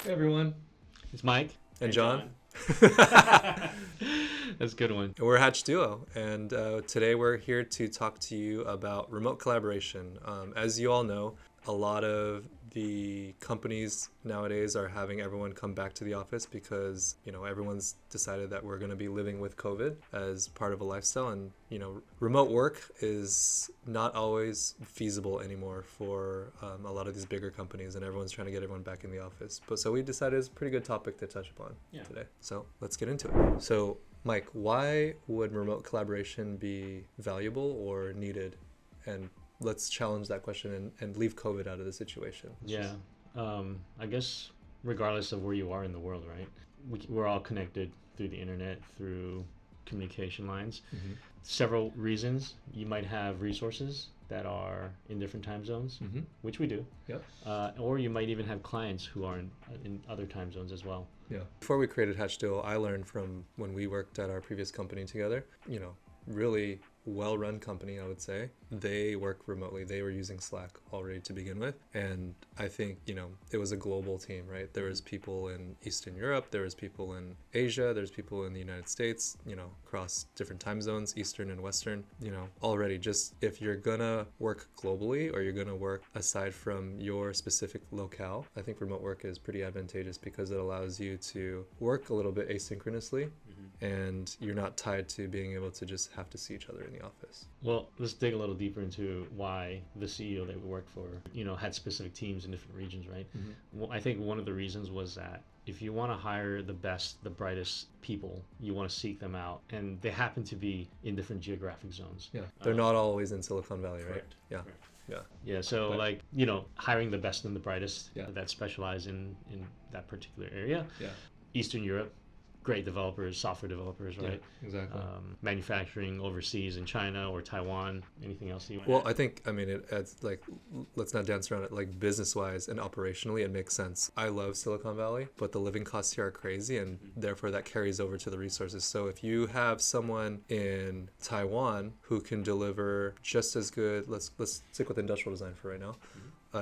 Hey everyone. It's Mike. And Hey, John. That's a good one. We're Hatch Duo, and today we're here to talk to you about remote collaboration. As you all know, a lot of the companies nowadays are having everyone come back to the office because, everyone's decided that we're going to be living with COVID as part of a lifestyle. And, remote work is not always feasible anymore for a lot of these bigger companies, and everyone's trying to get everyone back in the office. But so we decided it's a pretty good topic to touch upon today. So let's get into it. So, Mike, why would remote collaboration be valuable or needed? And let's challenge that question and leave COVID out of the situation. Yeah. I guess regardless of where you are in the world, right? We're all connected through the internet, through communication lines. Mm-hmm. Several reasons. You might have resources that are in different time zones, which we do. Yep. Or you might even have clients who are in other time zones as well. Yeah. Before we created Hatch Duo, I learned from when we worked at our previous company together, really well-run company, I would say. They work remotely. They were using Slack already to begin with. And I think, it was a global team, right? There was people in Eastern Europe, there was people in Asia, there's people in the United States, across different time zones, Eastern and Western, already just if you're gonna work globally or you're gonna work aside from your specific locale, I think remote work is pretty advantageous because it allows you to work a little bit asynchronously. And you're not tied to being able to just have to see each other in the office. Well, let's dig a little deeper into why the CEO that we worked for, had specific teams in different regions, right? Well, I think one of the reasons was that if you want to hire the best, the brightest people, you want to seek them out. And they happen to be in different geographic zones. Yeah. They're not always in Silicon Valley, right? Correct. Yeah. Correct. Yeah. Yeah, so But- hiring the best and the brightest Yeah. that specialize in that particular area. Yeah. Eastern Europe, great developers, software developers, right? Yeah, exactly. Manufacturing overseas in China or Taiwan. Anything else you want? Well, I think, it adds, let's not dance around it, business-wise and operationally, it makes sense. I love Silicon Valley, but the living costs here are crazy, and therefore that carries over to the resources. So if you have someone in Taiwan who can deliver just as good, let's stick with industrial design for right now,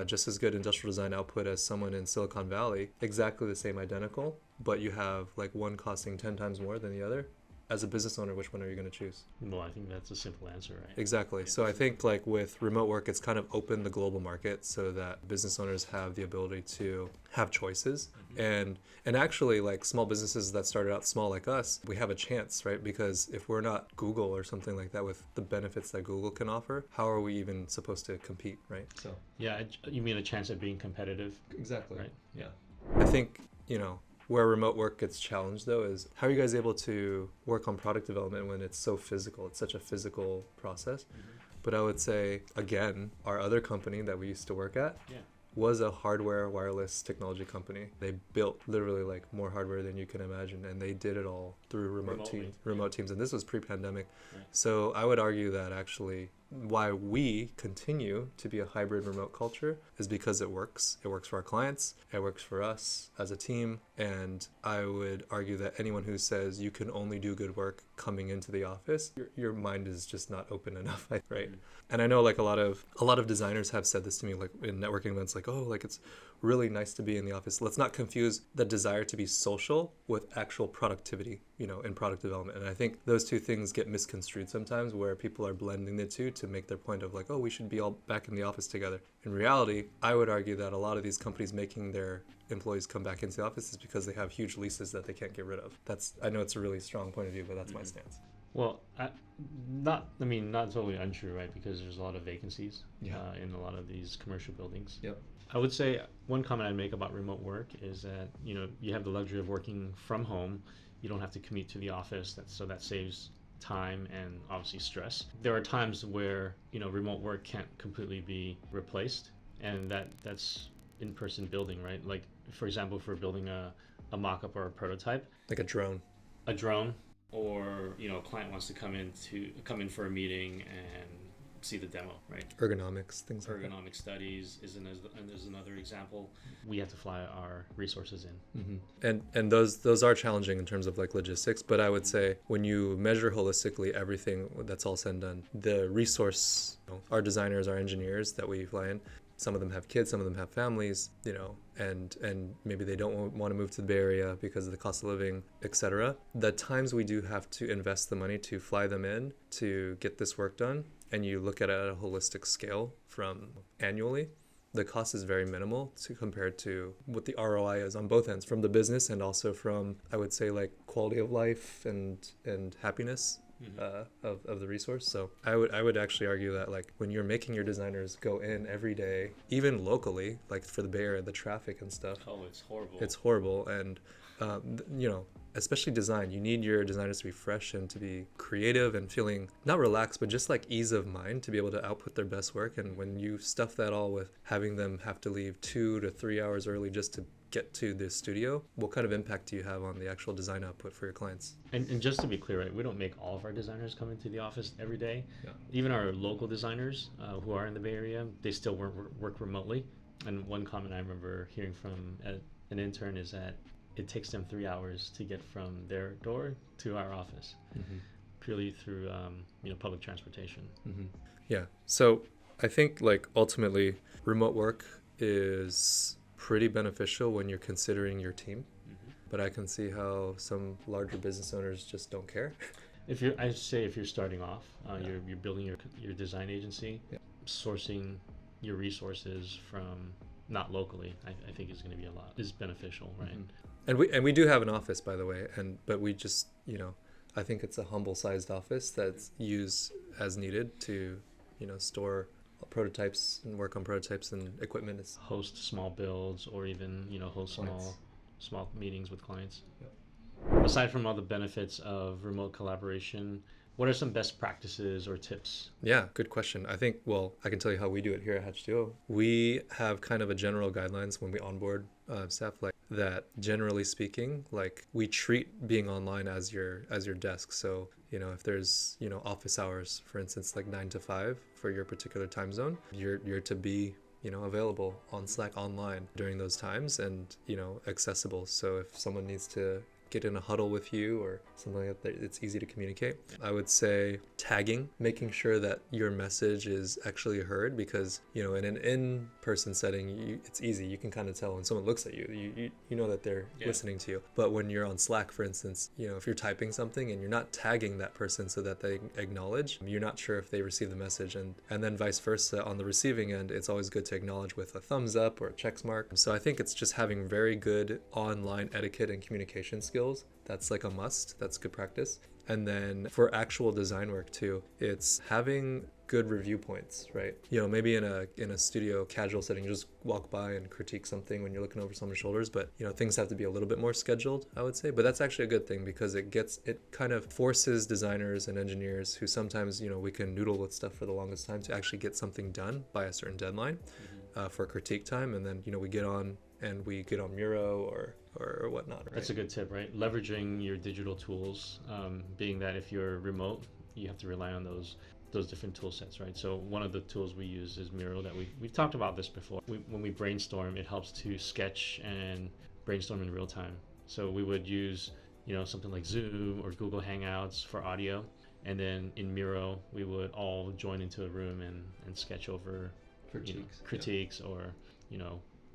just as good industrial design output as someone in Silicon Valley, exactly the same, identical, but you have one costing 10 times more than the other. As a business owner, which one are you going to choose? Well, I think that's a simple answer, right? Exactly. So I think with remote work, it's kind of opened the global market so that business owners have the ability to have choices. And actually, small businesses that started out small like us, we have a chance, right? Because if we're not Google or something like that with the benefits that Google can offer, how are we even supposed to compete, right? So yeah, you mean a chance at being competitive? Exactly. Right. Yeah. I think, where remote work gets challenged, though, is how are you guys able to work on product development when it's so physical? It's such a physical process. But I would say, again, our other company that we used to work at was a hardware wireless technology company. They built literally more hardware than you can imagine, and they did it all through remote teams. And this was pre-pandemic. Right. So I would argue that actually why we continue to be a hybrid remote culture is because it works. It works for our clients. It works for us as a team. And I would argue that anyone who says you can only do good work coming into the office, your mind is just not open enough, right? And I know a lot of designers have said this to me, in networking events, it's really nice to be in the office. Let's not confuse the desire to be social with actual productivity, in product development. And I think those two things get misconstrued sometimes where people are blending the two to make their point of we should be all back in the office together. In reality, I would argue that a lot of these companies making their employees come back into the office is because they have huge leases that they can't get rid of. I know it's a really strong point of view, but that's my stance. Well, not totally untrue, right? Because there's a lot of vacancies in a lot of these commercial buildings. Yep. I would say one comment I'd make about remote work is that, you have the luxury of working from home. You don't have to commute to the office, so that saves time and obviously stress. There are times where, remote work can't completely be replaced, and that's in-person building, right? For example, if we're building a mock-up or a prototype. Like a drone. Or a client wants to come in for a meeting and see the demo, right? Ergonomics, things like that. Ergonomic studies is another example. We have to fly our resources in. And those are challenging in terms of logistics, but I would say when you measure holistically everything that's all said and done, the resource, our designers, our engineers that we fly in, Some of them have kids, some of them have families, and maybe they don't want to move to the Bay Area because of the cost of living, etc. The times we do have to invest the money to fly them in to get this work done, and you look at it at a holistic scale from annually, the cost is very minimal compared to what the ROI is on both ends, from the business and also from, I would say, like quality of life and happiness of the resource. So I would actually argue that, like, when you're making your designers go in every day, even locally, like for the Bay Area, the traffic and stuff. Oh, it's horrible. It's horrible, and especially design, you need your designers to be fresh and to be creative and feeling not relaxed, but just like ease of mind to be able to output their best work. And when you stuff that all with having them have to leave 2 to 3 hours early just to get to the studio, what kind of impact do you have on the actual design output for your clients? And just to be clear, right, we don't make all of our designers come into the office every day. Yeah. Even our local designers who are in the Bay Area, they still work remotely. And one comment I remember hearing from an intern is that it takes them 3 hours to get from their door to our office, purely through public transportation. Yeah. So I think, like, ultimately remote work is pretty beneficial when you're considering your team, but I can see how some larger business owners just don't care. If you're starting off, you're building your design agency, sourcing your resources from not locally, I think is going to be is beneficial, right? And we do have an office, by the way, but we just, I think it's a humble sized office that's used as needed to, store prototypes and work on prototypes and equipment. Host small builds, or even, host small meetings with clients. Yep. Aside from all the benefits of remote collaboration, what are some best practices or tips? Yeah, good question. I think, I can tell you how we do it here at Hatch2O. We have kind of a general guidelines when we onboard staff, like that. Generally speaking, like, we treat being online as your desk. So, if there's, office hours, for instance, like 9 to 5 for your particular time zone, you're to be, available on Slack online during those times and, accessible. So if someone needs to get in a huddle with you or something like that, it's easy to communicate. I would say tagging, making sure that your message is actually heard, because, in an in-person setting, it's easy. You can kind of tell when someone looks at you, you know that they're listening to you. But when you're on Slack, for instance, if you're typing something and you're not tagging that person so that they acknowledge, you're not sure if they receive the message. And then vice versa, on the receiving end, it's always good to acknowledge with a thumbs up or a check mark. So I think it's just having very good online etiquette and communication skills. That's like a must. That's good practice. And then for actual design work too, it's having good review points, right? Maybe in a studio casual setting, you just walk by and critique something when you're looking over someone's shoulders, but things have to be a little bit more scheduled, I would say. But that's actually a good thing, because it kind of forces designers and engineers who sometimes, we can noodle with stuff for the longest time, to actually get something done by a certain deadline for critique time. And then, we get on Miro or whatnot. Right? That's a good tip, right? Leveraging your digital tools, being that if you're remote, you have to rely on those different tool sets, right? So one of the tools we use is Miro. That we've talked about this before. When we brainstorm, it helps to sketch and brainstorm in real time. So we would use, something like Zoom or Google Hangouts for audio, and then in Miro we would all join into a room and sketch over critiques or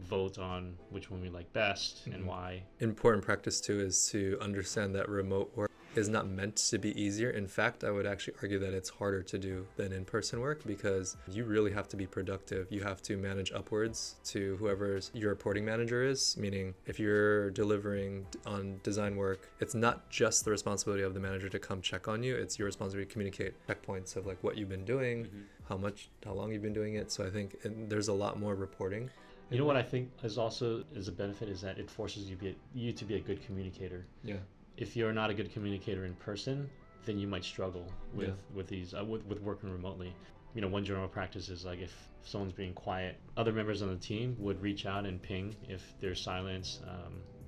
vote on which one we like best and why. Important practice too is to understand that remote work is not meant to be easier. In fact, I would actually argue that it's harder to do than in-person work, because you really have to be productive. You have to manage upwards to whoever your reporting manager is, meaning if you're delivering on design work, it's not just the responsibility of the manager to come check on you. It's your responsibility to communicate checkpoints of like what you've been doing, how long you've been doing it. So I think there's a lot more reporting. You know what I think is also a benefit is that it forces you to be a good communicator. Yeah. If you're not a good communicator in person, then you might struggle with working remotely. One general practice is, like, if someone's being quiet, other members on the team would reach out and ping if there's silence,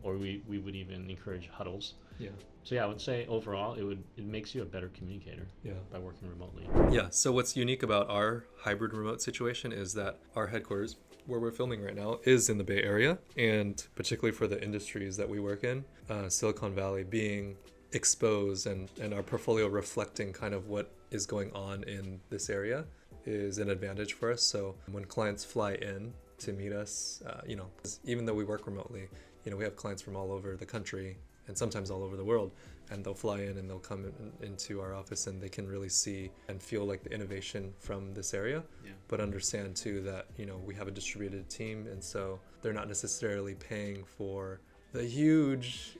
or we would even encourage huddles. Yeah. So I would say overall it makes you a better communicator by working remotely. Yeah. So what's unique about our hybrid remote situation is that our headquarters, where we're filming right now, is in the Bay Area, and particularly for the industries that we work in, Silicon Valley being exposed and our portfolio reflecting kind of what is going on in this area, is an advantage for us. So when clients fly in to meet us, 'cause even though we work remotely, we have clients from all over the country and sometimes all over the world, and they'll fly in and they'll come into our office and they can really see and feel like the innovation from this area, but understand too that, we have a distributed team, and so they're not necessarily paying for the huge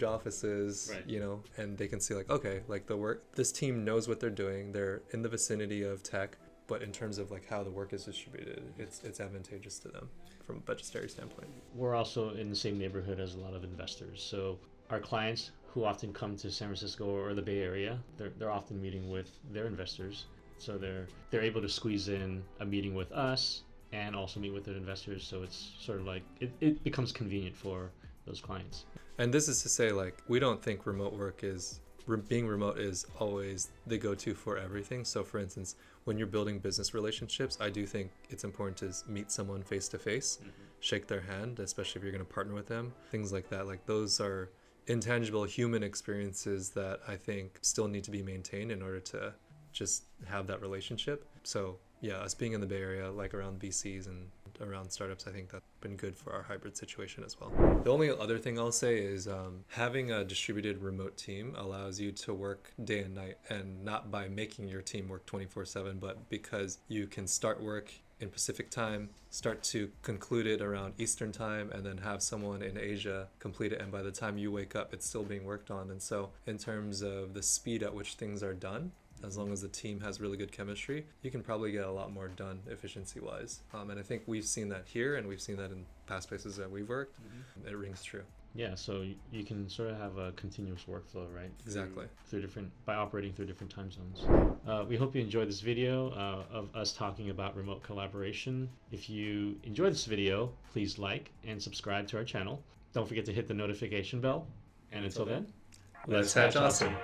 offices, right. And they can see like, okay, like this team knows what they're doing. They're in the vicinity of tech, but in terms of like how the work is distributed, it's advantageous to them from a budgetary standpoint. We're also in the same neighborhood as a lot of investors. So our clients who often come to San Francisco or the Bay Area, they're often meeting with their investors. So they're able to squeeze in a meeting with us and also meet with their investors. So it's sort of like it becomes convenient for those clients. And this is to say, like, we don't think being remote is always the go-to for everything. So for instance, when you're building business relationships, I do think it's important to meet someone face to face, shake their hand, especially if you're going to partner with them, things like that. Like those are intangible human experiences that I think still need to be maintained in order to just have that relationship. So yeah, us being in the Bay Area, like around VCs and around startups, I think that's been good for our hybrid situation as well. The only other thing I'll say is having a distributed remote team allows you to work day and night, and not by making your team work 24/7, but because you can start work in Pacific time, start to conclude it around Eastern time, and then have someone in Asia complete it, and by the time you wake up, it's still being worked on. And so in terms of the speed at which things are done, as long as the team has really good chemistry, you can probably get a lot more done efficiency-wise. And I think we've seen that here, and we've seen that in past places that we've worked. It rings true. Yeah, so you can sort of have a continuous workflow, right? Exactly. By operating through different time zones. We hope you enjoyed this video of us talking about remote collaboration. If you enjoyed this video, please like and subscribe to our channel. Don't forget to hit the notification bell. And until then, let's hatch awesome.